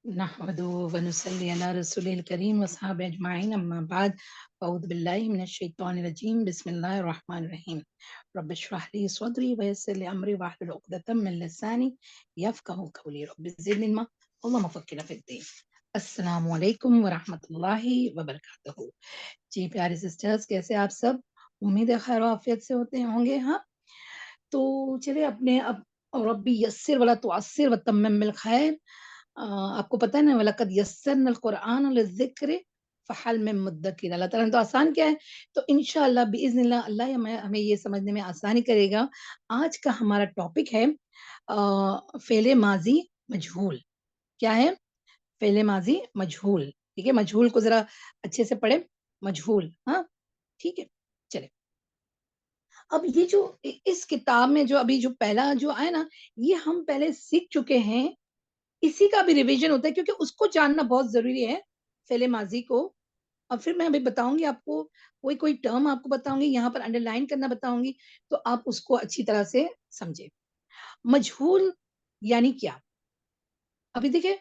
नहमदुहु व नुसल्ली अला रसूलिल करीम व अस्हाबिहि अजमाइन अम्मा बाद अऊज़ु बिल्लाहि मिनश शैतानिर रजीम बिस्मिल्लाहिर रहमानिर रहीम रब्बि इश्रह ली सदरी व यस्सिर ली अमरी वहलुल उक़दतम मिन लिसानी यफ़क़हू क़ौली रब्बि ज़िदनी इल्मा अल्लाहुम्मा फ़क़्हिना फ़िद्दीन। अस्सलामु अलैकुम व रहमतुल्लाहि व बरकातुहू। जी प्यारे सिस्टर्स, कैसे आप सब? उम्मीद है खैर आफियत से होते होंगे। हाँ, तो चलिए अपने अब रब्बी यस्सिर वला तुअस्सिर व तम्मिम बिल खैर। आपको पता है ना, वलक़द यस्सरनल क़ुरआन लिज़्ज़िक्रि फ़हल मिन मुद्दकिर। अल्लाह ताला ने तो आसान किया है, तो इंशाअल्लाह बिइज़्निल्लाह अल्लाह हमें हमें ये समझने में आसानी करेगा। आज का हमारा टॉपिक है फ़ेले माज़ी मजहूल। क्या है? फ़ेले माज़ी मजहूल। ठीक है, मजहूल को ज़रा अच्छे से पढ़ें, मजहूल। हाँ, ठीक है, चलें। अब ये जो इस किताब में जो अभी जो पहला जो आया ना, ये हम पहले सीख चुके हैं। इसी का भी रिवीजन होता है क्योंकि उसको जानना बहुत ज़रूरी है, फ़ेले माज़ी को। और फिर मैं अभी बताऊँगी आपको, कोई-कोई टर्म आपको बताऊँगी, यहाँ पर अंडरलाइन करना बताऊँगी, तो आप उसको अच्छी तरह से समझें। मजहूल यानी क्या? अभी देखिए,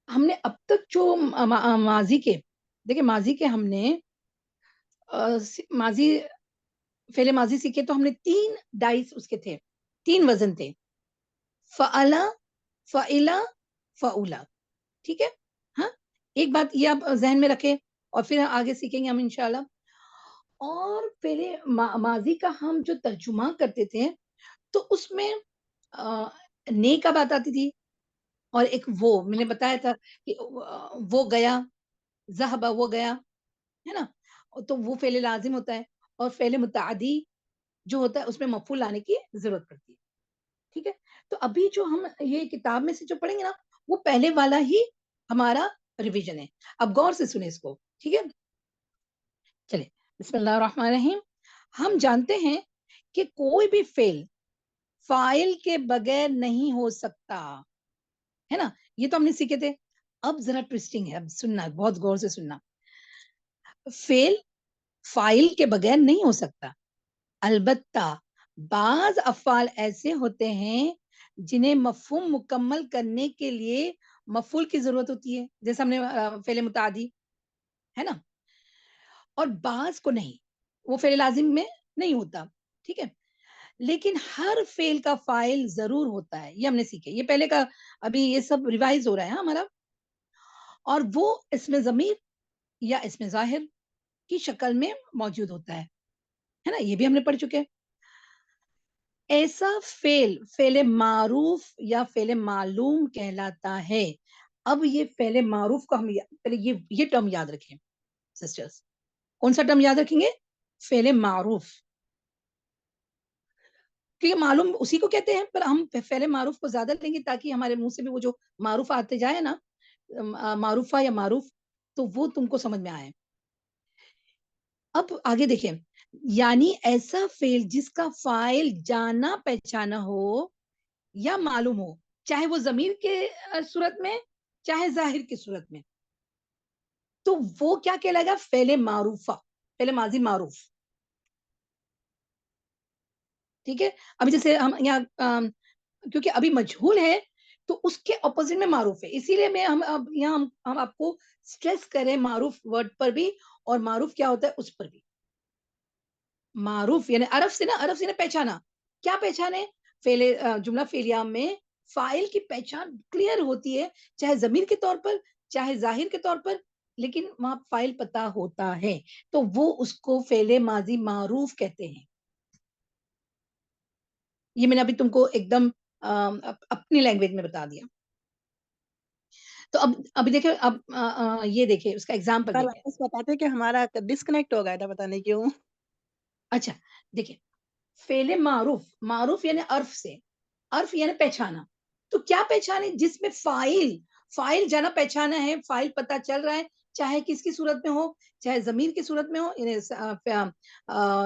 हमने अब तक जो माज़ी के, देखिए माज़ी के हमने माज़ी फ़ेले माज़ी सीखे तो हमने 3 डाइस उसके थे, 3 वज़न थे। फ़अला, फ़इला, फ़उला। ठीक है? हाँ? एक बात ये आप ज़हन में रखें और फिर आगे सीखेंगे हम इंशाअल्लाह। और पहले माज़ी का हम जो तर्जुमा करते थे, तो उसमें अ, ने का बात आती थी और एक वो मैंने बताया था कि वो गया, ज़हबा वो गया, है ना? तो वो फ़ेल लाज़िम होता है और फ़ेल मुतअद्दी जो होता है उसमें मफ़ऊल लाने की ज़रूरत पड़ती है। ठीक है? तो अभी जो हम ये किताब में से जो पढ़ेंगे ना, वो पहले वाला ही हमारा रिवीजन है। अब गौर से सुनें इसको, ठीक है? चलिए, बिस्मिल्लाहिर्रहमानिर्रहीम। हम जानते हैं कि कोई भी फ़ेल फ़ाइल के बगैर नहीं हो सकता, है ना? ये तो हमने सीखे थे। अब ज़रा ट्विस्टिंग है, अब सुनना, बहुत गौर से सुनना। फ़ेल फ़ाइल के बगैर नहीं हो सकता। अलबत्ता बाज़ अफ़आल ऐसे होते हैं, जिन्हें मफ़हूम मुकम्मल करने के लिए मफ़ऊल की ज़रूरत होती है। जैसे हमने फ़ेल मुतअद्दी, है ना? और बाज़ को नहीं, वो फ़ेल लाज़िम में नहीं होता, ठीक है? लेकिन हर फ़ेल का फ़ाइल ज़रूर होता है, ये हमने सीखे। ये पहले का, अभी ये सब रिवाइज़ हो रहा है हाँ, हमारा। और वो इसमें ज़मीर या इसमें ज़ाहिर की शक्ल में मौजूद होता है ना? ये भी हमने पढ़ चुके हैं। ऐसा फ़ेल, फ़ेल मारूफ़ या फ़ेल मालूम कहलाता है। अब ये फ़ेल मारूफ़ को हम पहले ये टर्म याद रखें सिस्टर्स। कौन-सा टर्म याद रखेंगे? फ़ेल मारूफ़। क्योंकि मालूम उसी को कहते हैं, पर हम फ़ेल मारूफ़ को ज़्यादा लेंगे ताकि हमारे मुँह से भी वो जो मारूफ़ आते जाए ना, मारूफ़ा या मारूफ़, तो वो तुमको समझ में आए। अब आगे देखिए, यानी ऐसा फ़ेल जिसका फ़ाइल जाना-पहचाना हो या मालूम हो, चाहे वो ज़मीर के सूरत में, चाहे ज़ाहिर की सूरत में, तो वो क्या कहलाएगा? फ़ेल मारूफ़ा, फ़ेल माज़ी मारूफ़, ठीक है? अभी जैसे हम यहाँ क्योंकि अभी मजहूल है, तो उसके अपोज़िट में मारूफ़ है, इसीलिए मैं हम अब यहाँ हम आपको स्ट्रेस कर रहे हैं मारूफ़ वर्ड पर भी, और मारूफ़ क्या होता है उस पर भी। मारूफ़ यानी अरफ़ से ना पहचाना। क्या पहचाने? जुमला फ़ेलिया में फ़ाइल की पहचान क्लियर होती है, चाहे ज़मीर के तौर पर, चाहे ज़ाहिर के तौर पर, लेकिन वहाँ फ़ाइल पता होता है, तो वो उसको फ़ेले माज़ी मारूफ़ कहते हैं। ये मैंने अभी तुमको एकदम अपनी लैंग्वेज में बता दिया। तो अब अभी देखिए, अब ये देखिए उसका एग्ज़ाम्पल बार देखिए। वापस बताते कि हमारा डिस्कनेक्ट हो गया था, पता नहीं क्यों? अच्छा, देखिए, फ़ेले मारूफ़, मारूफ़ यानी अर्फ़ से, अर्फ़ यानी पहचाना। तो क्या पहचाने? जिसमें फ़ाइल जाना-पहचाना है, फ़ाइल पता चल रहा है, चाहे किसकी सूरत में हो, चाहे ज़मीर की सूरत में हो, यानी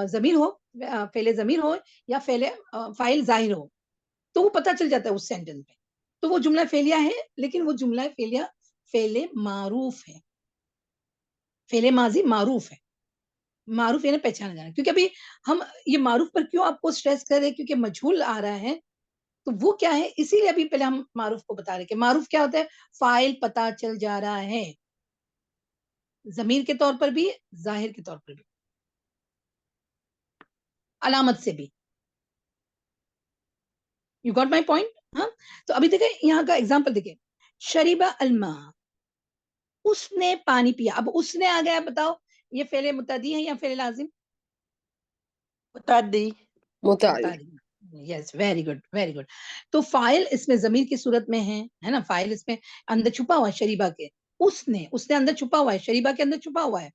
ज़मीर हो, फ़ेले ज़मीर हो या फ़ाइल ज़ाहिर हो, तो वो पता चल जाता है उस सेंटेंस में। तो वो जुमला फ़ेलिया है, लेकिन वो जुमला फ़ेलिया फ़ेले मारूफ़ है, फ़ेले माज़ी मारूफ़ है। मारूफ़ यानी पहचाना जाना, क्योंकि अभी हम ये मारूफ़ पर क्यों आपको स्ट्रेस कर रहे हैं, क्योंकि मजहूल आ रहा है, तो वो क्या है, इसीलिए अभी पहले हम मारूफ को बता रहे कि मारूफ क्या होता है, फाइल पता चल जा रहा है, जमीर के तौर पर भी, जाहिर के तौर पर भी, अलामत से भी। You got my point? हाँ, तो अभी देखे यहाँ का एग्जाम्पल देखे, शरीबा अलमा, उसने पानी पिया। अब उसने आ गया, बताओ ये फेले मुतदी है या फेले लाजिम? मुतादी। मुतादी। मुतादी। Yes, very good very good. तो फाइल इसमें जमीर की सूरत में है ना, फाइल इसमें अंदर छुपा हुआ है शरीबा के, उसने अंदर छुपा हुआ है, शरीबा के अंदर छुपा हुआ है,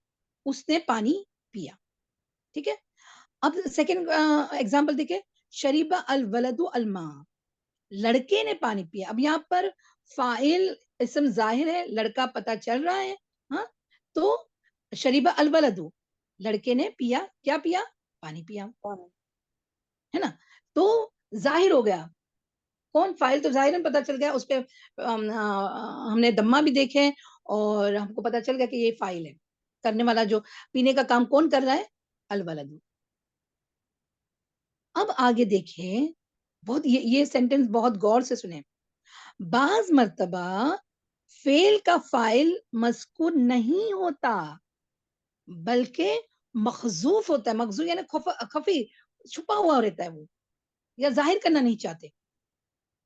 उसने पानी पिया। ठीक है, अब सेकंड एग्जांपल देखिए, शरीबा अल वलदु अल मा, लड़के ने पानी पिया। अब यहाँ पर फाइल इसम जाहिर है, लड़का पता चल रहा है, हाँ, तो शरीबा अल वलदु, लड़के ने पिया, क्या पिया, पानी पिया, है ना, तो जाहिर हो गया कौन, फाइल तो जाहिर पता चल गया, उस पर हमने दम्मा भी देखे और हमको पता चल गया कि ये फाइल है, करने वाला जो पीने का काम कौन कर रहा है, अल वलदु। अब आगे देखें, बहुत ये सेंटेंस बहुत गौर से सुने, बाज मर्तबा फेल का फाइल मज़कूर नहीं होता, बल्कि मखजूफ होता है, मखजूफ यानी खफी, छुपा हुआ रहता है वो, या जाहिर करना नहीं चाहते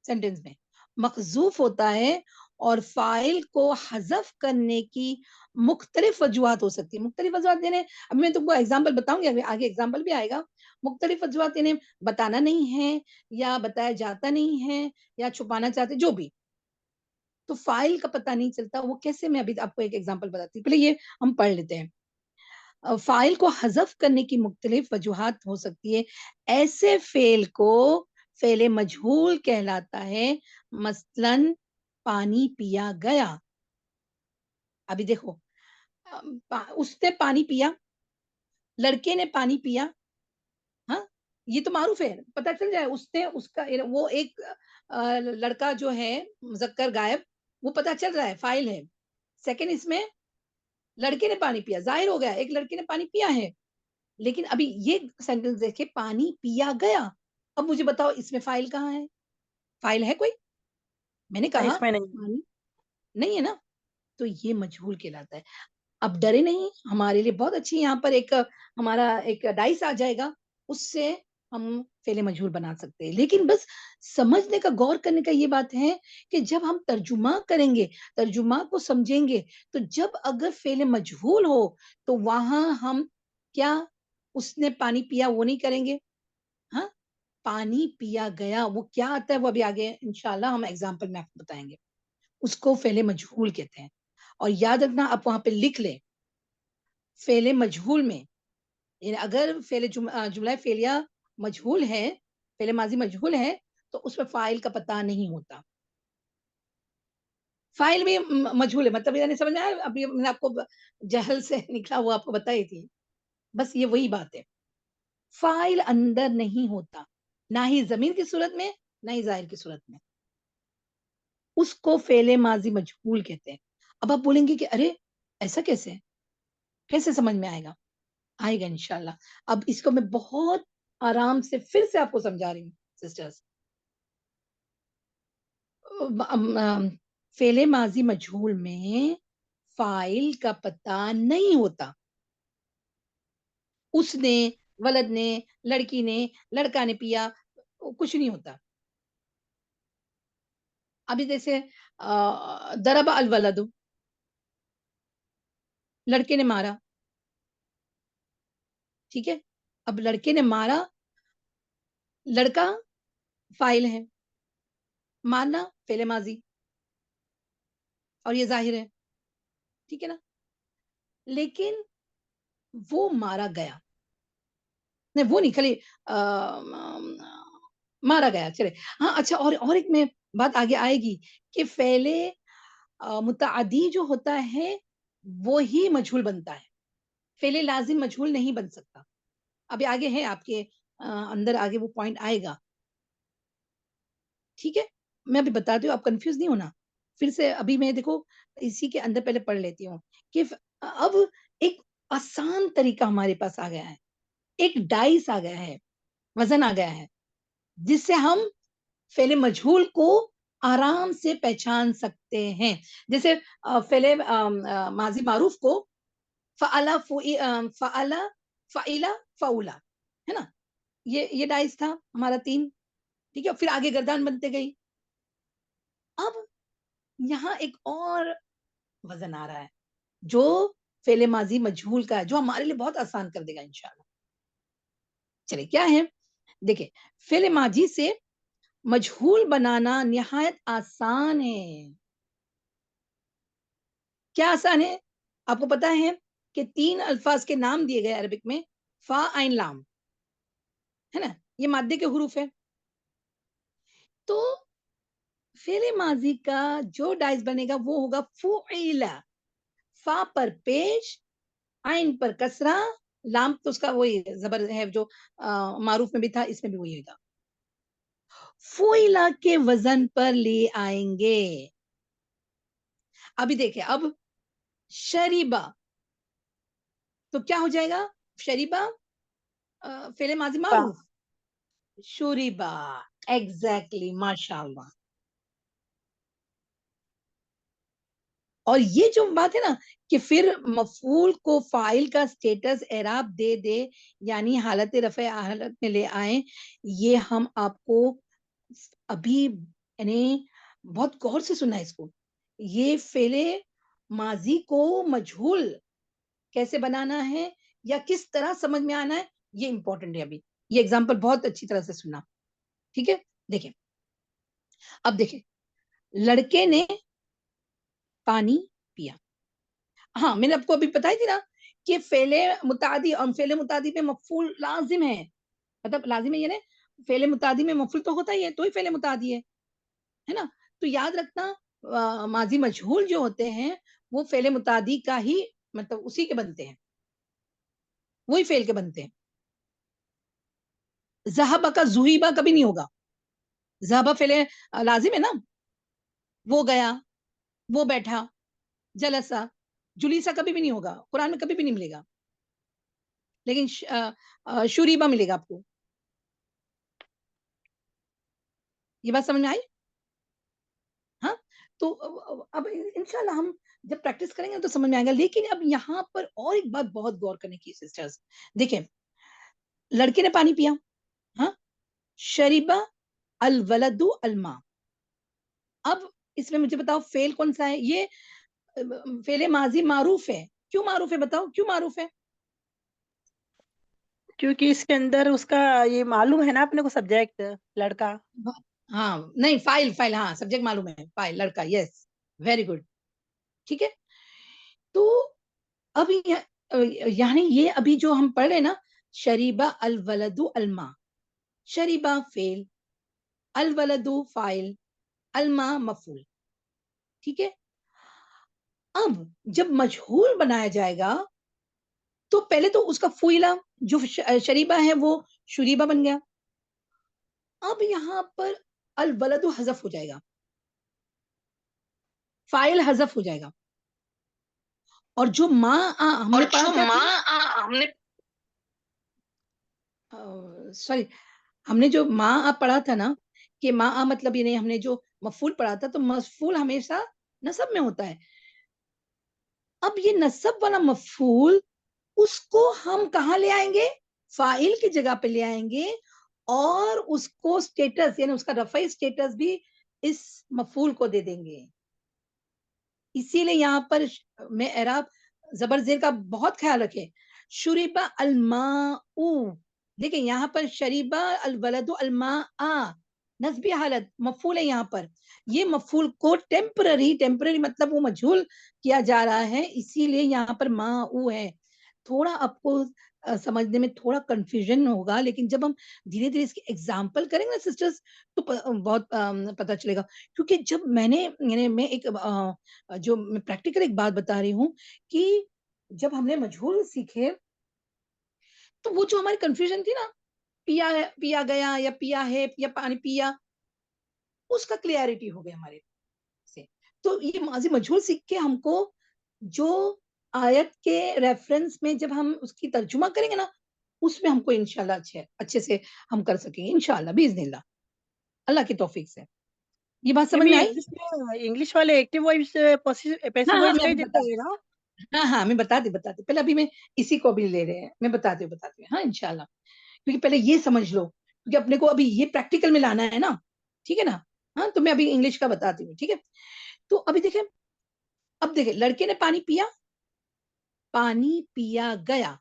सेंटेंस में, मखजूफ होता है। और फाइल को हजफ करने की मुख्तलिफ वजूहत हो सकती है, मुख्तलिफ वजूहत देने, अब मैं तुमको एग्जाम्पल बताऊंगी, अभी आगे एग्जाम्पल भी आएगा। मुख्तलिफ वजूहत यानी बताना नहीं है, या बताया जाता नहीं है, या छुपाना चाहते, जो भी, तो फाइल का पता नहीं चलता, वो कैसे, मैं अभी आपको एक एग्जाम्पल बताती हूँ, पहले ये हम पढ़ लेते हैं। फाइल को हजफ करने की मुख्तलिफ वजूहत हो सकती है, ऐसे फेल को फेले मजहूल कहलाता है, मसलन पानी पिया गया। अभी देखो, उसने पानी पिया, लड़के ने पानी पिया, हाँ, ये तो मारूफ है, पता चल जाए उसने, उसका वो एक लड़का जो है मुजक्कर गायब, वो पता चल रहा है, फाइल है। सेकंड, इसमें लड़के ने पानी पिया, जाहिर हो गया एक लड़के ने पानी पिया है। लेकिन अभी ये सेंटेंस देखे, पानी पिया गया, अब मुझे बताओ इसमें फाइल कहाँ है, फाइल है कोई? मैंने कहा इसमें नहीं। पानी नहीं है ना, तो ये मजहूल कहलाता है। अब डरे नहीं, हमारे लिए बहुत अच्छी यहाँ पर एक हमारा एक डाइस आ जाएगा, उससे हम फेले मजहूल बना सकते हैं। लेकिन बस समझने का, गौर करने का ये बात है कि जब हम तर्जुमा करेंगे, तर्जुमा को समझेंगे, तो जब अगर फेले मजहूल हो तो वहां हम क्या, उसने पानी पिया वो नहीं करेंगे, हाँ, पानी पिया गया वो क्या आता है, वो अभी आगे इंशाल्लाह हम एग्जाम्पल में आपको बताएंगे, उसको फेले मजहूल कहते हैं। और याद रखना, आप वहां पे लिख ले, फेले मजहूल में, यानी अगर फेले जुमला फेलिया मजहूल है, फेले माजी मजहूल है, तो उसमें फाइल का पता नहीं होता, फाइल भी मजहूल है, मतलब यानी समझ में आया, अभी मैंने आपको जहल से निकला वो आपको बताई थी, बस ये वही बात है, फाइल अंदर नहीं होता, ना ही जमीन की सूरत में, ना ही जाहिर की सूरत में, उसको फेले माजी मजहूल कहते हैं। अब आप बोलेंगे कि अरे ऐसा कैसे, कैसे समझ में आएगा? आएगा इंशाल्लाह। अब इसको मैं बहुत आराम से फिर से आपको समझा रही हूँ सिस्टर्स। फेले माजी मजहूल में फाइल का पता नहीं होता, उसने, वलद ने, लड़की ने, लड़का ने पिया, कुछ नहीं होता। अभी जैसे दरबा अल वलदु, लड़के ने मारा, ठीक है, अब लड़के ने मारा, लड़का फाइल है, मारना फेले माजी, और ये जाहिर है, ठीक है ना, लेकिन वो मारा गया, नहीं वो नहीं, खाली मारा गया, चले। हाँ अच्छा, और एक में बात आगे आएगी कि फेले मुतादी जो होता है वो ही मजहूल बनता है, फेले लाजिम मजहूल नहीं बन सकता। अभी आगे है आपके अंदर, आगे वो पॉइंट आएगा, ठीक है, मैं अभी बताती हूँ, आप कंफ्यूज नहीं होना। फिर से अभी मैं देखो इसी के अंदर पहले पढ़ लेती हूँ कि अब एक आसान तरीका हमारे पास आ गया है, एक डाइस आ गया है, वजन आ गया है, जिससे हम फेले मजहूल को आराम से पहचान सकते हैं। जैसे फेले माजी मारूफ को फ़अला फ़अला फ़इला फ़उला, है ना? ये डाइस था हमारा 3, ठीक है? फिर आगे गर्दान बनते गई। अब यहाँ एक और वज़न आ रहा है, जो फ़ेले माज़ी मजहूल का है, जो हमारे लिए बहुत आसान कर देगा इंशाअल्लाह। चलिए क्या है? देखिए, फ़ेले माज़ी से मजहूल बनाना निहायत आसान है। क्या आसान है? आपको पता है कि 3 अल्फ़ाज़ के नाम दिए गए अरबिक में, फ़ा, ऐन, लाम, है ना? ये मादे के हुरूफ है। तो फ़ेले माज़ी का जो डाइस बनेगा वो होगा फ़ुइला, फ़ा पर पेश, आइन पर कसरा, लाम तो उसका वही ज़बर है जो मारूफ में भी था, इसमें भी वही होगा। फ़ुइला के वज़न पर ले आएँगे। अभी देखिए, अब शरीबा, तो क्या हो जाएगा? शरीबा फ़ेले माज़ी पा मारूफ, शुरिबा, एग्ज़ैक्टली माशाअल्लाह। और ये जो बात है ना कि फिर मफ़ऊल को फ़ाइल का स्टेटस एराब दे दे, यानी हालत रफ़े हालत में ले आएँ, ये हम आपको अभी यानी बहुत गौर से सुनना है इसको। ये फ़ेले माज़ी को मजहूल कैसे बनाना है या किस तरह समझ में आना है, ये इम्पोर्टेंट है अभी। ये एग्ज़ाम्पल बहुत अच्छी तरह से सुनना, ठीक है? देखिए, अब देखिए, लड़के ने पानी पिया। हाँ, मैंने आपको अभी बताई थी ना कि फ़ेले मुतादी और फ़ेले मुतादी में मफ़ऊल लाज़िम है। मतलब लाज़िम है यानी फ़ेले मुतादी में मफ़ऊल तो होता ही है, तो ही फ़ेले मुतादी है ना? तो याद रखना माज़ी मजहूल जो होते हैं, वो फ़ेले मुतादी का ही मतलब उसी के बनते हैं, वही फ़ेल के बनते हैं। ज़हबा का ज़ुहिबा कभी नहीं होगा। ज़हबा फ़ेले लाज़िम है ना? वो गया, वो बैठा, जलसा, जुलीसा कभी भी नहीं होगा, कुरान में कभी भी नहीं मिलेगा। लेकिन शुरीबा मिलेगा आपको। ये बात समझ में आई? हाँ? तो अब इंशाल्लाह हम जब प्रैक्टिस करेंगे तो समझ में आएगा। लेकिन अब यहाँ पर और एक बात बहुत गौर करने की सिस्टर्स, देखिए, लड़के ने पानी पिया, हाँ? शरिबा अल वलदु अल मा। अब इसमें मुझे बताओ फ़ेल कौन-सा है? ये फ़ेले माज़ी मारूफ़ है। क्यों मारूफ़ है बताओ, क्यों मारूफ़ है? क्योंकि इसके अंदर उसका ये मालूम है ना अपने को सब्जेक्ट लड़का। ब हाँ, नहीं फ़ाइल फ़ाइल हाँ, सब्जेक्ट मालूम है, फ़ाइल लड़का यस, वेरी गुड, ठीक है? तो अभी यानी ये अभी जो हम पढ़ रहे हैं ना, शरीबा अल वलदु अल मा, शरीबा फ़ेल, अल वलदु फ़ाइल, अल मा मफ़ूल, ठीक है? अब जब मजहूल बनाया जाएगा, तो पहले तो उसका फ़ुइला जो शरीबा है वो शुरीबा बन गया। अब यहाँ पर अल वलदु हज़फ हो जाएगा, फ़ाइल हज़फ हो जाएगा और जो हमने और पढ़ा जो क्या था? हमने सॉरी, हमने जो पढ़ा था ना कि मतलब यानी हमने जो मफ़ूल पढ़ा था, तो मफ़ूल हमेशा नसब में होता है। अब ये नसब वाला मफ़ूल उसको हम कहाँ ले आएँगे? फ़ाइल की जगह पे ले आएँगे और उसको स्टेटस यानी उसका रफ़ई स्टेटस भी इस मफ़ूल को दे देंगे। इसीलिए यहाँ पर में एराब ज़बर ज़ेर का बहुत ख़्याल रखें। शुरिबा अल-माउ, देखिए यहाँ पर शरीबा अल-वलदु अल-माआ, नस्बी हालत मफ़ऊल है यहाँ पर। ये मफ़ऊल को टेम्परेरी मतलब वो मजहूल किया जा रहा है, इसीलिए यहाँ पर माउ है। थोड़ा आपको समझने में थोड़ा कन्फ्यूज़न होगा, लेकिन जब हम धीरे-धीरे इसके एग्ज़ाम्पल करेंगे ना सिस्टर्स, तो बहुत पता चलेगा। क्योंकि जब मैंने यानी मैं एक जो मैं प्रैक्टिकल एक बात बता रही हूँ कि जब हमने मजहूल सीखे, तो वो जो हमारी कन्फ्यूज़न थी ना, पिया है, पिया गया या पिया है या पानी पिया, उसका क्लैरिटी हो गया हमारे से। तो ये माज़ी मजहूल सीख के हमको जो आयत के रेफ़रेंस में जब हम उसकी तर्जुमा करेंगे ना, उसमें हमको इंशाअल्लाह अच्छे अच्छे से हम कर सकेंगे इंशाअल्लाह बिइज़्निल्लाह। अल्लाह की तौफीक से। ये बात समझ में आई? इंग्लिश वाले एक्टिव वॉइस पैसिव हाँ हाँ, वॉइस का मैं ही अभी देते बताती हैं ना? हूँ। हाँ हाँ, मैं बताती पहले अभी मैं इसी को अभी ले रहे हैं, मैं बताती हूँ हाँ इंशाल्लाह। क्योंकि पहले ये समझ लो, क्योंकि अपने को अभी ये प्रैक्टिकल में लाना है ना, ठीक है ना। हाँ, तो मैं अभी इंग्लिश का बताती हूँ, ठीक है। तो अभी देखें, अब देखें, लड़के ने पानी पिया, पानी पिया गया।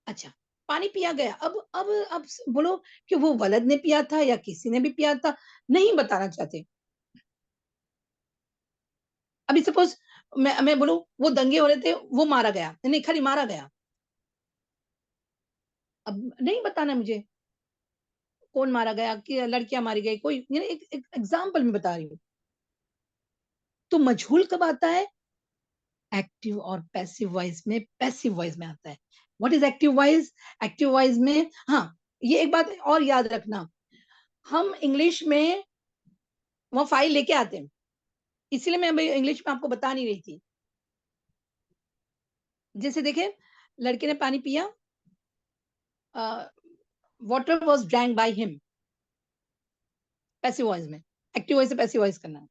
अच्छा, पानी पिया गया। अब बोलो कि वो वलद ने पिया था या किसी ने भी पिया था, नहीं बताना चाहते। अभी सपोज मैं बोलूं वो दंगे हो रहे थे, वो मारा गया, नहीं खाली मारा गया, अब नहीं बताना मुझे कौन मारा गया, कि लड़कियां मारी गई, कोई एक एग्जाम्पल में बता रही हूँ। तो मजहूल कब आता है? एक्टिव और पैसिव वॉइस में, पैसिव वॉइस में आता है। What is active voice? Active voice में, हाँ, ये एक बात और याद रखना, हम इंग्लिश में वो फाइल लेके आते हैं, इसीलिए मैं अभी इंग्लिश में आपको बता नहीं रही थी। जैसे देखे, लड़के ने पानी पिया, water was drank by him, passive voice में। एक्टिव वॉइस से पैसिव वॉइस करना है।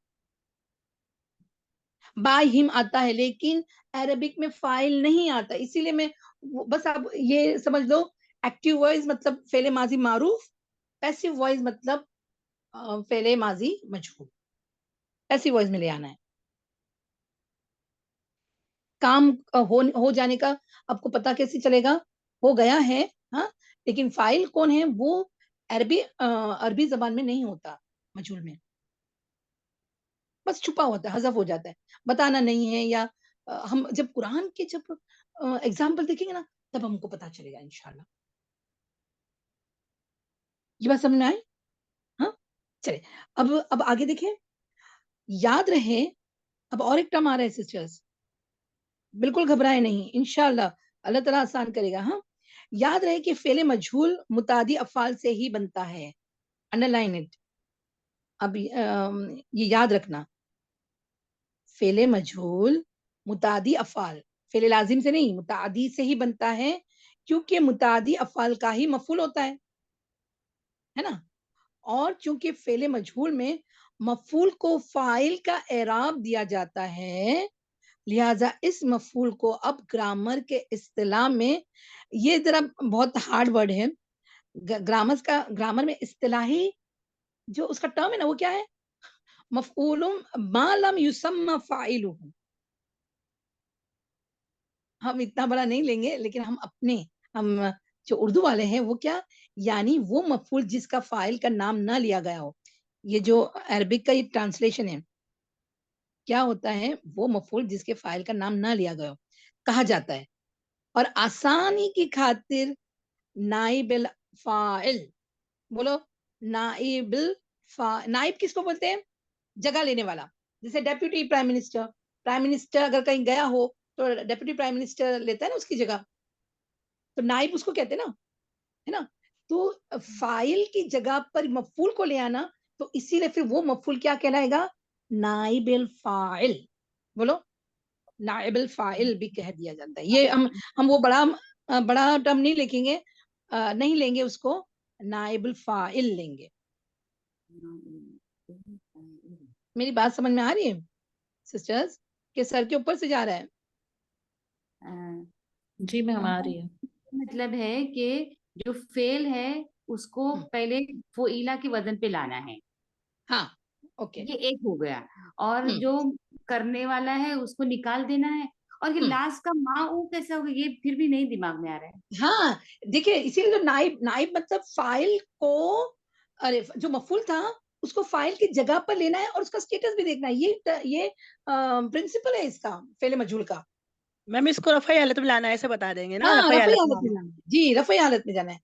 बाय हिम आता है, लेकिन अरेबिक में फाइल नहीं आता, इसीलिए मैं बस आप ये समझ लो, एक्टिव वॉइस मतलब फेले माजी मारूफ, पैसिव वॉइस मतलब फेले माजी मजहूल, पैसिव वॉइस में ले आना है। काम हो जाने का आपको पता कैसे चलेगा? हो गया है, हाँ, लेकिन फाइल कौन है वो अरबी जबान में नहीं होता, मजहूल में बस छुपा होता है, हज़फ हो जाता है, बताना नहीं है। या हम जब कुरान के जब एग्जाम्पल देखेंगे ना, तब हमको पता चलेगा इंशाल्लाह। ये बात समझ में आई? हाँ, चलिए, अब आगे देखें, याद रहे। अब और एक टर्म आ रहा है सिस्टर्स, बिल्कुल घबराए नहीं, इंशाल्लाह अल्लाह ताला आसान करेगा। हाँ, याद रहे कि फेले मजहूल मुतादी अफ़ाल से ही बनता है, अंडरलाइन इट। अब ये याद रखना, फेले मजहूल मुतादी अफ़ाल, फेले लाजिम से नहीं, मुतादी से ही बनता है, क्योंकि मुतादी अफ़ाल का ही मफूल होता है ना। और चूंकि फेले मजहूल में मफूल को फाइल का एराब दिया जाता है, लिहाजा इस मफूल को अब ग्रामर के इस्तिलाह में, ये जरा बहुत हार्ड वर्ड है, ग्रामर में इस्तिलाही जो उसका टर्म है ना, वो क्या है? मफऊलुम मा लम युसम्मा फाइलुहु। हम इतना बड़ा नहीं लेंगे, लेकिन हम जो उर्दू वाले हैं वो क्या, यानी वो मफूल जिसका फाइल का नाम ना लिया गया हो। ये जो अरबिक का ये ट्रांसलेशन है, क्या होता है, वो मफूल जिसके फाइल का नाम ना लिया गया हो कहा जाता है। और आसानी की खातिर नाइबिल फाइल, बोलो, नाइबिल नाइब किसको बोलते हैं? जगह लेने वाला। जैसे डेप्यूटी प्राइम मिनिस्टर अगर कहीं गया हो तो डेप्यूटी प्राइम मिनिस्टर लेता है ना उसकी जगह, तो नाइब उसको कहते हैं ना, है ना। तो फाइल की जगह पर मफूल को ले आना, तो इसीलिए फिर वो मफूल क्या कहलाएगा? नाइबिल फाइल। बोलो, नाइबिल फाइल भी कह दिया जाता है। ये हम वो बड़ा टर्म नहीं लिखेंगे, नहीं लेंगे उसको, नाइबिल फाइल लेंगे। मेरी बात समझ में आ रही है सिस्टर्स, के सर के ऊपर से जा रहा है? जी मैम आ हम्म, रही है। मतलब है कि जो फेल है उसको पहले वो इला के वजन पे लाना है, हाँ, ओके। ये एक हो गया। और हम्म जो करने वाला है उसको निकाल देना है। और ये हम्म लास्ट का माँ ऊ कैसा होगा, ये फिर भी नहीं दिमाग में आ रहा है। हाँ, देखिए, इसीलिए तो नाइब मतलब फाइल को, अरे जो मफूल था उसको फाइल की जगह पर लेना है और उसका स्टेटस भी देखना है। ये प्रिंसिपल है इसका, फेले मजहूल का। मैम इसको रफ़ाई हालत में लाना है, ऐसे बता देंगे ना, हाँ, रफ़ाई रफ़ई हालत हालत में में। जाना है जी, रफ़ई हालत में जाना है,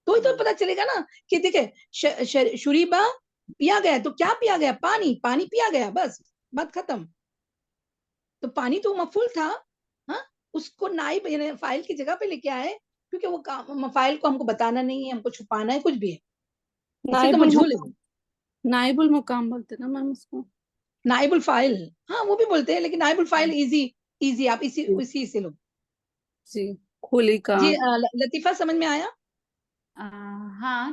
तो ही तो पता चलेगा ना कि देखिए, शुरीबा पिया गया, तो क्या पिया गया? पानी, पानी पिया गया, बस बात खत्म। तो पानी तो मफूल था, हाँ, उसको नाइब यानी फाइल की जगह पे लेके आए, क्योंकि वो फाइल को हमको बताना नहीं है, हमको छुपाना है, कुछ भी है, इसी तो नाइबुल मजहूल है। मुकाम, नाइबुल मुकाम बोलते ना मैम उसको। नाइबुल फाइल, हाँ वो भी बोलते हैं, लेकिन नाइबुल फाइल इजी, इजी आप इसी से लो जी, खुली जी। काम। लतीफा समझ में आया? हाँ,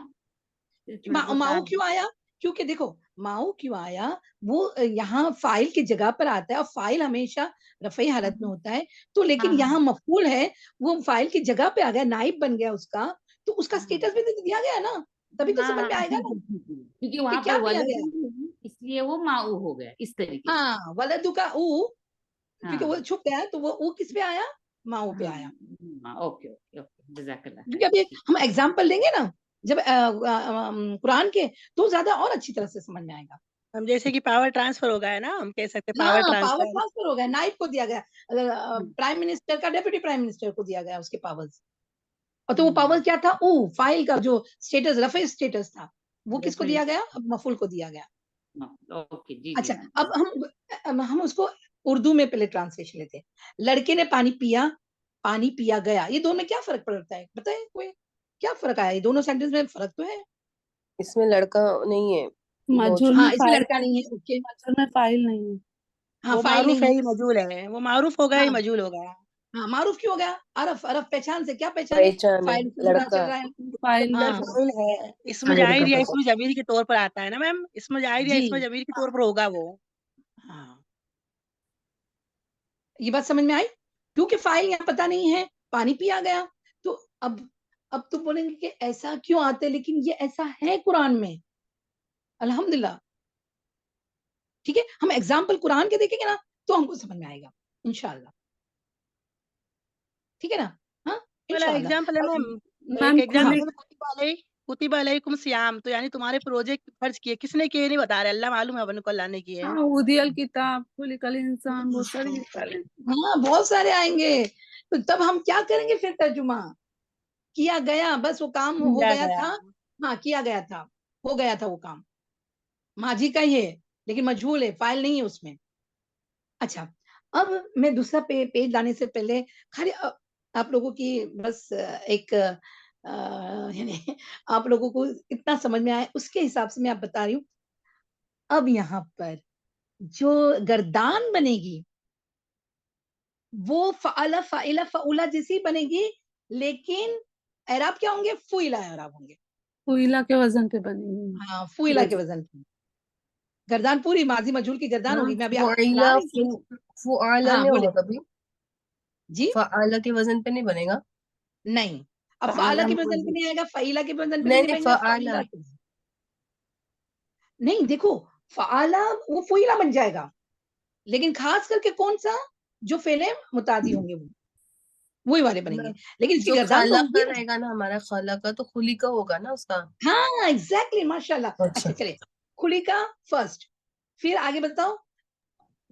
मैं बता माऊ क्यों आया? क्योंकि देखो माऊ क्यों आया, वो यहाँ फाइल की जगह पर आता है और फाइल हमेशा रफ़ई हालत में होता है, तो लेकिन हाँ, यहाँ मफ़ऊल है, वो फाइल की जगह पे आ गया, नाइब बन गया उसका, तो उसका हाँ, स्टेटस भी तो दिया गया ना, तभी तो हाँ, समझ में हाँ, आएगा जी, ना जी, जी, जी। क्योंकि कि वहां क्या पर दिया वलद गया। नहीं है, इसलिए वो माऊ हो गया इस तरीके से। हाँ, वलदु का ऊ, क्योंकि वो हाँ, छुप गया तो वो ऊ किस पे आया, माऊ पे हाँ, आया। हाँ, ओके ओके ओके, जज़ाकल्लाह क्योंकि खैर, अभी ठीक। हम एग्जाम्पल लेंगे ना जब कुरान के, तो ज्यादा और अच्छी तरह से समझ में आएगा। हम जैसे कि पावर ट्रांसफर हो गया है ना, हम कह सकते हैं पावर हाँ, पावर ट्रांसफर। ट्रांसफर हो गया, नाइब को दिया गया, प्राइम मिनिस्टर का डेप्यूटी प्राइम मिनिस्टर को दिया गया उसके पावर्स। और तो वो पावर क्या था, ऊ फाइल का जो स्टेटस, रफ़े स्टेटस था, वो किसको दिया गया, मफूल को दिया गया। ओके, जी, अच्छा, जी। अब हम उसको उर्दू में पहले ट्रांसलेशन लेते हैं। लड़के ने पानी पानी पिया गया, ये दोनों में क्या फर्क पड़ता है, बताए कोई, क्या फर्क आया, ये दोनों सेंटेंस में फर्क तो है। इसमें लड़का नहीं है, मजहूल हाँ, में इसमें फाइल, लड़का नहीं है, ओके। मजहूल में फाइल नहीं है। हाँ, वो फाइल मारूफ नहीं है है। ही मजहूल है, वो मारूफ हो गया ही हाँ, मजहूल हो गया। हाँ, मारूफ क्यों हो गया, अरफ, अरफ पहचान से क्या पहचाने, पहचान है फाइल से पता लड़का। चल रहा है। फाइल हाँ, फाइल है, इसमें लड़का जाहिर या पता। इसमें जमीर के तौर पर आता है ना मैम, इसमें जाहिर या जी, इसमें जमीर के तौर पर होगा वो। हाँ, ये बात समझ में आई, क्योंकि फाइल यहाँ पता नहीं है, पानी पिया गया, तो अब तो बोलेंगे कि ऐसा क्यों आते, लेकिन ये ऐसा है कुरान में, अल्हम्दुलिल्लाह। ठीक है, हम एग्जाम्पल कुरान के देखेंगे ना, तो हमको समझ में आएगा इंशाल्लाह। ठीक है ना, हाँ, वाला इंशाल्लाह। एग्जाम्पल है मैम, एक मैम एग्जाम्पल हाँ, है, कुतिबा अलैकुम सियाम, तो यानी तुम्हारे प्रोजेक्ट फर्ज किए, किसने किए नहीं बता रहे, अल्लाह मालूम है अपन को, अल्लाह ने किए हैं। हाँ, उदियल किताब, खुलिकल इंसान, बहुत सारी किताबें। हाँ, बहुत सारे आएंगे, तो तब हम क्या करेंगे फिर, तर्जुमा किया गया, बस वो काम हो किया गया गया। था। हाँ, किया गया था, हो गया था वो काम, माजी का ही है, लेकिन मजहूल है, फाइल नहीं है उसमें। अच्छा, अब मैं दूसरा पेज लाने से पहले खाली आप लोगों की बस एक यानी आप लोगों को इतना समझ में आए उसके हिसाब से मैं आप बता रही हूँ। अब यहाँ पर जो गर्दान बनेगी वो फ़अला, फ़ाइला, फ़ऊला जैसी बनेगी, लेकिन एराब क्या होंगे, फ़ुइला एराब होंगे। कोयला के वजन पे बनी हाँ, फ़ुइला के वजन पे। गर्दान पूरी माज़ी मजहूल की गर्दान होगी। मैं अभी आपको सुना फुआइला रही थी। फुआला हाँ, नहीं बोले। होगा कभी, जी? फआला के वजन पे नहीं बनेगा। नहीं। अब फ़अला फाला के में वज़न पे वजन। नहीं आएगा, फ़ईला के वज़न पे भी नहीं नहीं नहीं बनेगा, फआला। फ़ईला के नहीं, देखो फ़अला वो फ़ुइला बन जाएगा, लेकिन ख़ास करके कौन-सा जो फ़ेले मुतादी होंगे वो, वही वाले बनेंगे। ना, लेकिन इसकी जो गर्दान तो खाला का होगी ना। रहेगा ना, हमारा खाला का तो खुली का होगा ना उसका। हाँ, एग्ज़ैक्टली माशाअल्लाह। अच्छा अच्छा, चलिए, खुली का फर्स्ट, फिर आगे बताओ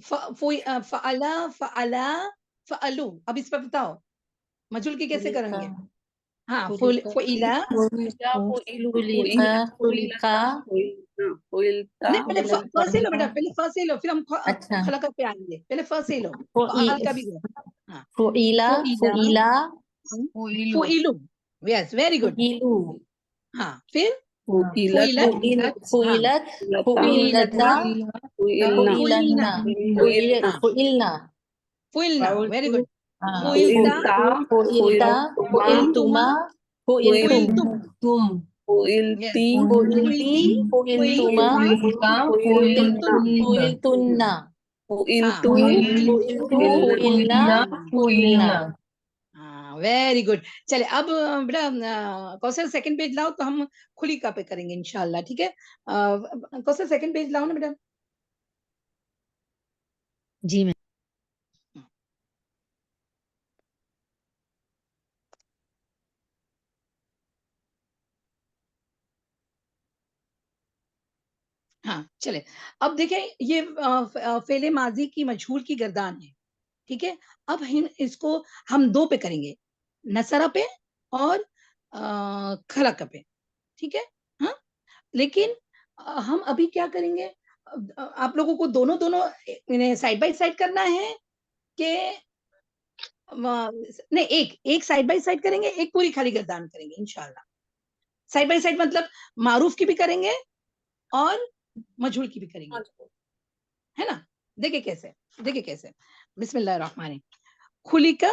फ़अला, फ़अला, फ़अलू, अब इस पे बताओ, मजहूल की कैसे खुली का, करेंगे? हाँ, खुली का, फ़ुइला, खुलिका, खुलिका, खुलिका। खुलिका, नहीं पहले फ से लो बेटा, पहले फ से लो, फिर हम अच्छा, खलक़ पे आएँगे। पहले फ से लो, फ़अल का भी लो। हाँ, फुइला, फ़ुइला, फुइला, फुइलू, फ़ुइलु, यस वेरी गुड। फुइलू, हाँ, फिर फुइलत, फ़ुइलत, हाँ, फुइलत, फुइलता, फुइलता, फुइलना, फुइलन्ना, फुइलना, फुइलना, फ़ुइलना, वेरी फाउलतु, गुड। हाँ, फ़ुइलता, फुइलता, फुइलता, फुइलतुमा, फ़ुइलतुमा, फुइलतुमा, फुइलतुम, फ़ुइलतुम, तुम, यस, फुइलती, फुइलती, फ़ुइलती, फुइलतुमा, फ़ुइलतुमा, फुइलना, फुइलतुन्ना, हाँ, फुइलतु, फुइलतु, फुइलना, फुइलना। हाँ, वेरी गुड। चलिए अब बेटा कौशल सेकंड पेज लाओ, तो हम खुलीका पे करेंगे इंशाल्लाह, ठीक है? कौशल सेकंड पेज लाओ ना बेटा। जी मैं हाँ, चले। अब देखें ये फ़ेले माज़ी की मजहूल की गर्दान है, ठीक है? अब हिन इसको हम 2 पे करेंगे, नसरा पे और खलक़ पे, ठीक है? हाँ? लेकिन हम अभी क्या करेंगे, आप लोगों को दोनों-दोनों इन्हें साइड बाय साइड करना है कि नहीं, एक साइड बाय साइड करेंगे, एक पूरी खाली गर्दान करेंगे इंशाल्लाह। साइड बाय साइड मतलब मारूफ की भी करेंगे और मजहूल की भी करेंगे, है ना? देखिए कैसे, बिस्मिल्लाहिर्रहमानिर्रहीम। खुलिका,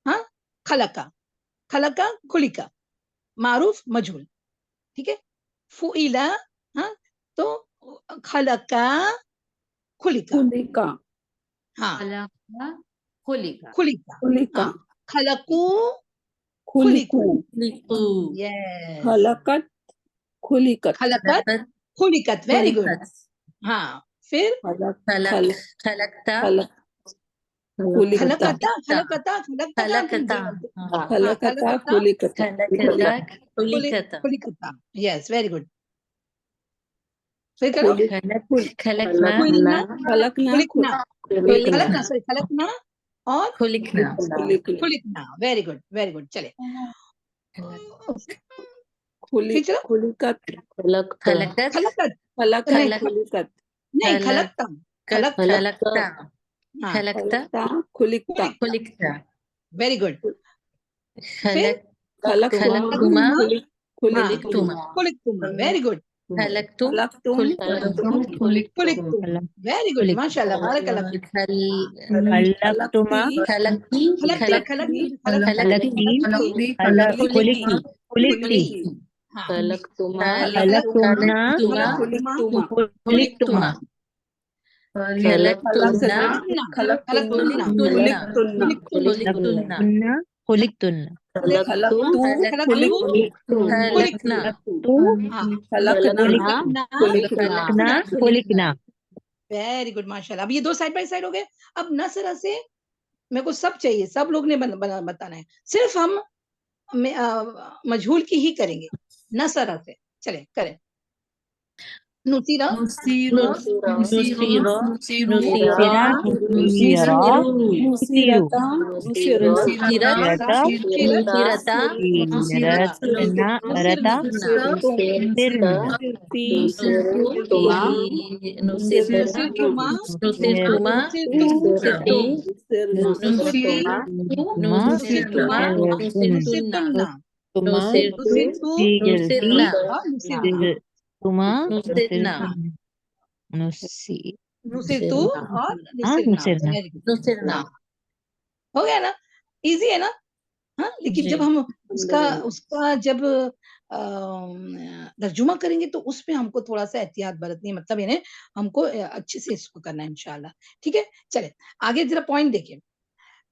हाँ, खलका, खलका, खुलिका, मारूफ, मजहूल, ठीक है? फुइला, हाँ, तो खलका खुलिका, खुलिका हाँ खलका खुलिका खुलिका, खुलिका हाँ खलकू खुलिकू खुलिकू यस, खलकत खुलिकत खलकत खुलिकत, वेरी गुड, हाँ फिर खलक खलक खल खलकता खलक खुलिकता खलकता खलकता खलकता कहाँ तुम खलकता हाँ खलकता खलकता खुलिकता खलकता खुलिकता खुलिकता, यस वेरी गुड, फिर करो खुलि खलक खुल खलकना खुलना खलकना खुलिकना खुलिकना खलकना सॉरी खलकना और खुलिकना खुलिकना खुलिकना, वेरी गुड चले, खुलि फिर चलो खुलिकत खलकत खलकत खलकत नहीं खलक खुलिकत नहीं खलक खलकता खलकता हाँ खलकता खलकता खुलिकता खुलिकता वेरी गुड, फिर खलक खलकतुमा खलकतुमा खुलिकतुमा खुलिकतुमा, वेरी गुड, खलकतुम खलकतुम खुलिकतुम, वेरी गुड, माशाल्लाह बारकल्लाह, खलकती खलकती खलकती खलकती खुलिकती खुलिकती हाँ खलकतुमा खलकतुमा खलकतुमा खुलिकतुमा खलकतुमा खलकतुन्ना खुलिकतुन्ना खुलिकतुन्ना खुलिकतुन्ना खलकतु खलकतु खलकना हाँ खलकना खुलिकना वेरी गुड माशाल्लाह, अब ये दो साइड बाय साइड हो गए, अब नसरा से मेरे को सब चाहिए, सब लोग ने बताना है, सिर्फ हम मजहूल की ही करेंगे नसरा से, चले करें, नुसीरा नुसीरा नुसीरा नुसीरता नुसीरता नुसीरता नुसिरतुमा नुसिरतुमा नुसिरती नुसिरतुमा नुसिरतुमा नुसिरतुन्ना नुसिरतु नुसिरना और नुसिरना, नुसिरना नुसिरतु और नुसिरना, वेरी गुड, नुसिरना हो गया ना, इजी है ना, हाँ लेकिन जी। जब हम उसका जब तर्जुमा करेंगे तो उसमें हमको थोड़ा सा एहतियात बरतनी है, मतलब यानी हमको अच्छे से इसको करना है इंशाल्लाह, ठीक है, चले आगे जरा पॉइंट देखिए,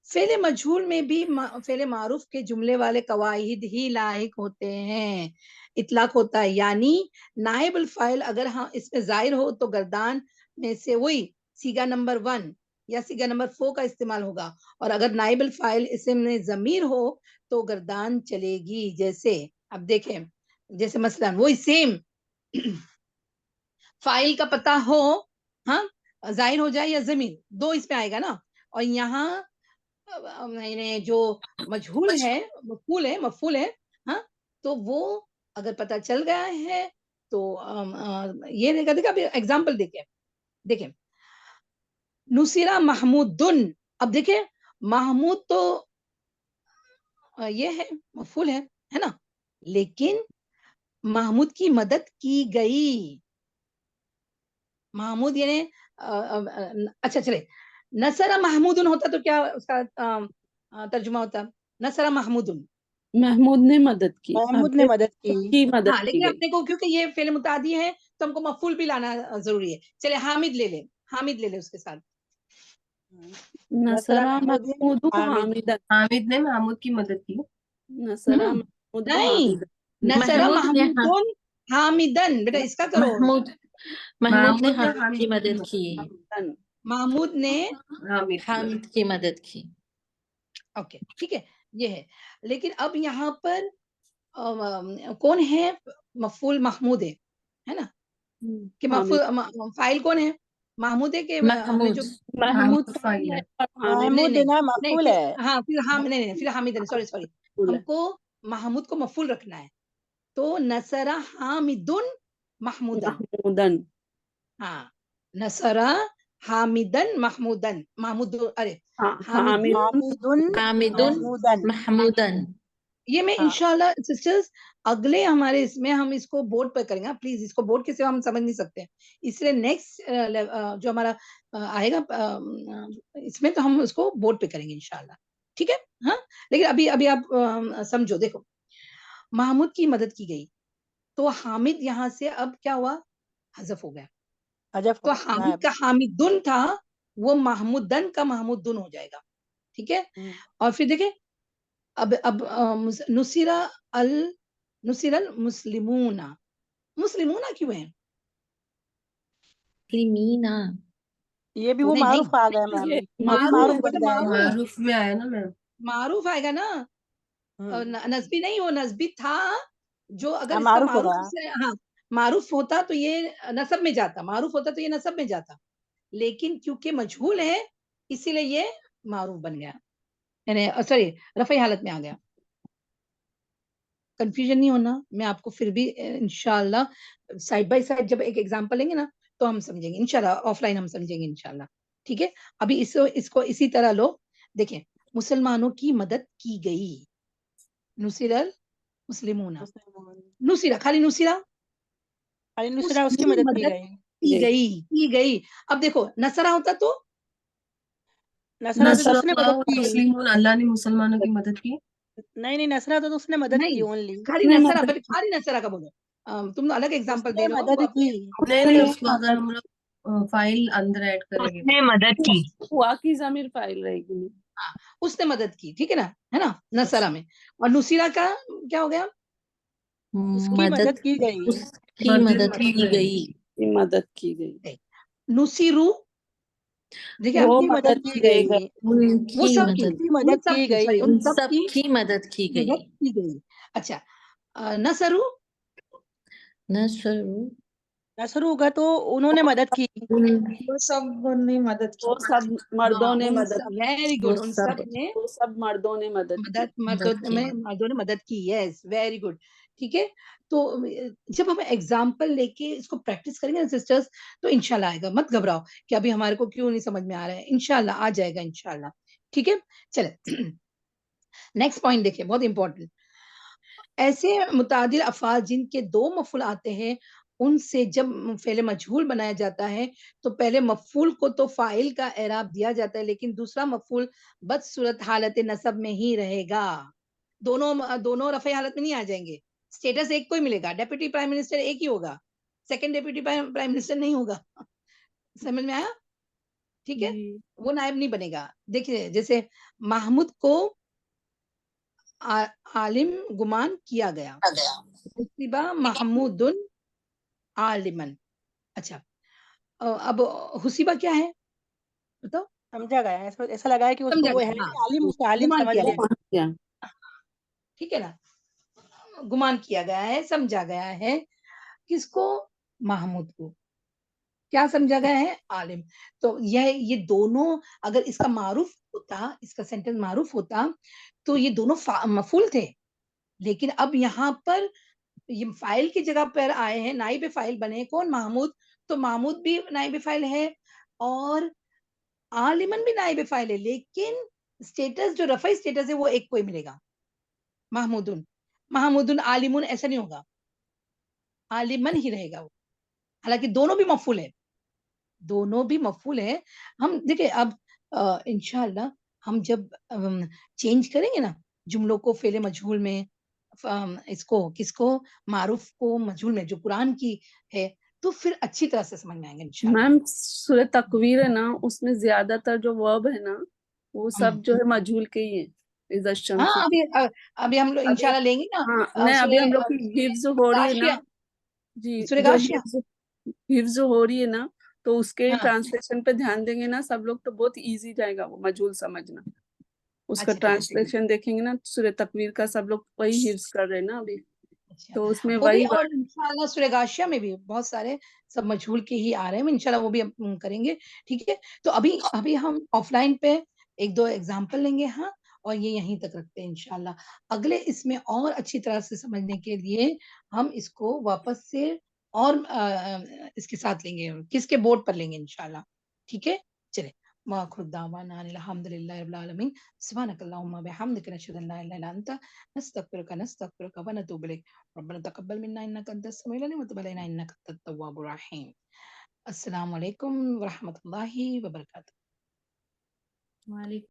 फेले मजहूल में भी फेले मारूफ के जुमले वाले कवाहिद ही लाहिक होते हैं, इतलाक होता है, यानी नाइब अल फाइल अगर हाँ इसमें जाहिर हो तो गर्दान में से वही सीगा नंबर 1 या सीगा नंबर 4 का इस्तेमाल होगा, और अगर नाइब अल फाइल इसमें जमीर हो तो गर्दान चलेगी, जैसे अब देखें, जैसे मसलन वही सेम फाइल का पता हो, हाँ जाहिर हो जाए या जमीर, दो इसमें आएगा ना, और यहाँ जो मजहूल है मफूल है, हाँ तो वो अगर पता चल गया है तो ये रहेगा, देखिए अभी एग्जांपल देखें नुसीरा महमूदुन, अब देखिए महमूद तो ये है मफूल है ना, लेकिन महमूद की मदद की गई, महमूद यानी अच्छा चले नसरा महमूदुन होता तो क्या उसका तर्जुमा होता, नसरा महमूदुन, महमूद ने मदद की महमूद ने मदद की मदद हाँ की लेकिन गई अपने को क्योंकि ये फेल मुतादी है तो हमको मफूल भी लाना जरूरी है, चले हामिद ले ले उसके साथ, नसरा महमूद हामिदन हामिद ने महमूद की मदद की। नसरा महमूद नहीं नसरा महमूदुन हामिदन, बेटा इसका करो, महमूद ने हामिद की मदद की, महमूद ने हामिद की मदद की, ओके ठीक है ये है, लेकिन अब यहाँ पर कौन है मफूल महमूद है ना, कि मफूल फाइल कौन है, महमूद है कि हमने जो महमूद फाइल है। महमूद ना मफूल है, हाँ फिर नहीं फिर हामिद सॉरी हमको महमूद को मफूल रखना है, तो नसरा हामिदुन महमूदन, हाँ नसरा हामिदन महमूदन अरे हामिदुन महमूदन, ये मैं इंशाल्लाह सिस्टर्स अगले हमारे इसमें हम इसको बोर्ड पर करेंगे, प्लीज इसको बोर्ड के सिवा हम समझ नहीं सकते, इसलिए नेक्स्ट जो हमारा आएगा इसमें तो हम उसको बोर्ड पे करेंगे इंशाल्लाह, ठीक है, हाँ लेकिन अभी आप समझो, देखो महमूद की मदद की गई तो हामिद यहाँ से अब क्या हुआ, हज़फ हो गया। हजफ तो हामिद का हामिदुन था, वो महमूदन का महमूदुन हो जाएगा। ठीक है। और फिर देखिए अब नुसिरा अल मुस्लिमूना, मुस्लिमूना क्यों है? मुस्लिमीना। ये भी वो नहीं नहीं, मारूफ आ गया मैम, ये ये भी मारूफ मारूफ बेटा, बन जाएगा। मारूफ में आया ना मैम। मारूफ आएगा ना। नस्बी नहीं, वो नस्बी था, जो अगर इसका मारूफ मारूफ होगा। से, हाँ मारूफ होता तो ये नसब में जाता, मारूफ होता तो ये नसब में जाता, लेकिन क्योंकि मजहूल है इसीलिए ये मारूफ बन गया, यानी सॉरी रफ़ई हालत में आ गया। कंफ्यूजन नहीं होना, मैं आपको फिर भी इंशाल्लाह साइड बाय साइड जब एक एग्जांपल लेंगे ना तो हम समझेंगे इंशाल्लाह, ऑफलाइन हम समझेंगे इंशाल्लाह। ठीक है। अभी इसको इसी तरह लो। देखिए, मुसलमानों की मदद की गई, नुसिरल मुस्लिमूना, नुसिरा खाली नुसिरा, खाली नुसरा उसकी उसकी मदद की मदद गई। की गई। अब देखो नसरा होता तो नसरा तो उसने नसरल्लाहु मदद की। मुस्लिमून, अल्लाह ने मुसलमानों की मदद की। नहीं नहीं, नसरा तो उसने मदद की नहीं, ओनली। खाली उसने नसरा, मदद बट खाली नसरा का बोलो। तुम अलग एग्जांपल दे उसने रहे हो, मदद वो की। नहीं नहीं, उसने उसको अगर हम लोग फाइल अंदर ऐड करेंगे उसने मदद की। हुआ की ज़मीर फाइल रहेगी। हाँ, उसने मदद की, ठीक है ना नसरा में। और नुसीरा का क्या हो गया? उसकी मदद की गई। उसकी मदद की गई। ये मदद की गई, नुसीरू, देखिए वो उसकी मदद मदद की किए गई। गए। वो उनकी सब की, मदद, उसकी उन मदद सब की की, गई। सॉरी, उन उन सब की सबकी मदद की गई। मदद की गई। अच्छा, नसरू, नसरू, नसरू का तो उन्होंने मदद की। वो सब ने मदद की। वो सब मर्दों ने उन मदद सब, वेरी वो गुड, उन सब सब ने वो सब मर्दों ने मदद की। मदद की। मर्दों ने मदद की, यस वेरी गुड। ठीक है। तो जब हम एग्जाम्पल लेके इसको प्रैक्टिस करेंगे ना सिस्टर्स, तो इंशाल्लाह आएगा, मत घबराओ कि अभी हमारे को क्यों नहीं समझ में आ रहा है, इंशाल्लाह आ जाएगा इंशाल्लाह। ठीक है। चले नेक्स्ट पॉइंट देखिए, बहुत इंपॉर्टेंट। ऐसे मुतादिल अफ़ाल जिनके दो मफ़ूल आते हैं, उनसे जब फ़ेल मजहूल बनाया जाता है, तो पहले मफ़ूल को तो फ़ाइल का एराब दिया जाता है, लेकिन दूसरा मफ़ूल बदसूरत हालत नसब में ही रहेगा। दोनों रफ़ई हालत में नहीं आ जाएंगे। स्टेटस एक को ही मिलेगा, डेप्यूटी प्राइम मिनिस्टर एक ही होगा, सेकंड डेप्यूटी प्राइम मिनिस्टर नहीं होगा। समझ में आया? ठीक है? जी। वो नायब नहीं बनेगा। देखिए, जैसे महमूद को आलिम गुमान किया गया, मुस्तिबा महमूदुन आलिमन। अच्छा, अब हुसीबा क्या है बताओ? समझा गया, ऐसा लगा है कि उसको समझा वो है गया, हाँ, कि आलिम, उसको आलिम गुमान समझ किया ले। गया, क्या? ठीक है ना, गुमान किया गया है, समझा गया है, किसको? महमूद को। क्या समझा गया है? आलिम। तो ये दोनों, अगर इसका मारूफ होता, इसका सेंटेंस मारूफ होता, तो ये दोनों मफूल थे, लेकिन अब यहाँ पर ये फाइल की जगह पर आए हैं, नाइब फाइल बने, कौन? महमूद। तो महमूद भी नाइब फाइल है और आलिमन भी नाइब फाइल है, लेकिन स्टेटस जो रफ़ई स्टेटस है वो एक को ही मिलेगा, महमूदुन। महमूदुन आलिमुन ऐसा नहीं होगा, आलिमन ही रहेगा वो। हालांकि दोनों भी मफूल है, दोनों भी मफूल है। हम देखिए अब इंशाल्लाह हम जब चेंज करेंगे ना जुमलों को फेले मजहूल में, इसको किसको, मारूफ को मजहूल में, जो कुरान की है, तो फिर अच्छी तरह से समझ में आएंगे इंशाल्लाह। मैम सूरह तकवीर है ना, उसमें ज्यादातर जो वर्ब है ना, वो सब जो है मजहूल के ही है। इज़ा हाँ, शम्स, अभी हम लोग अभी, इंशाल्लाह लेंगे ना। हाँ नहीं, अभी हम लोग की हिफ्ज हो रही है ना। गाशिया, जी, सूरह जो गाशिया। हिफ्ज हो रही है ना, तो उसके हाँ, ट्रांसलेशन पे ध्यान देंगे ना सब लोग, तो बहुत इजी जाएगा वो मजहूल समझना। उसका अच्छा ठीक है, ठीक है। ट्रांसलेशन देखेंगे ना सूरह तकवीर का, सब लोग वही हिफ्ज कर रहे हैं ना अभी, अच्छा, तो उसमें वो भी, वही और इंशाल्लाह सूरह गाशिया में भी बहुत सारे सब मजहूल के ही आ रहे हैं, इंशाल्लाह वो भी हम करेंगे। ठीक है। तो अभी अभी हम ऑफलाइन पे एक दो एग्जांपल लेंगे, हाँ, और ये यहीं तक रखते हैं इंशाल्लाह। अगले इसमें और अच्छी तरह से समझने के लिए हम इसको वापस से और इसके साथ लेंगे, किसके बोर्ड पर लेंगे इंशाल्लाह। ठीक है। चले, वाखिर दावाना अनिल हम्दुलिल्लाहि रब्बिल आलमीन, सुब्हानकल्लाहुम्मा बिहम्दिका नशहदु अन ला इलाहा इल्ला अंता नस्तगफिरुका व नतूबु इलैक। रब्बना तक़ब्बल मिन्ना इन्नका अंतस समीउल अलीम व तुब अलैना इन्नका अंतत तव्वाबुर रहीम। अस्सलामु अलैकुम व रहमतुल्लाहि व बरकातहू।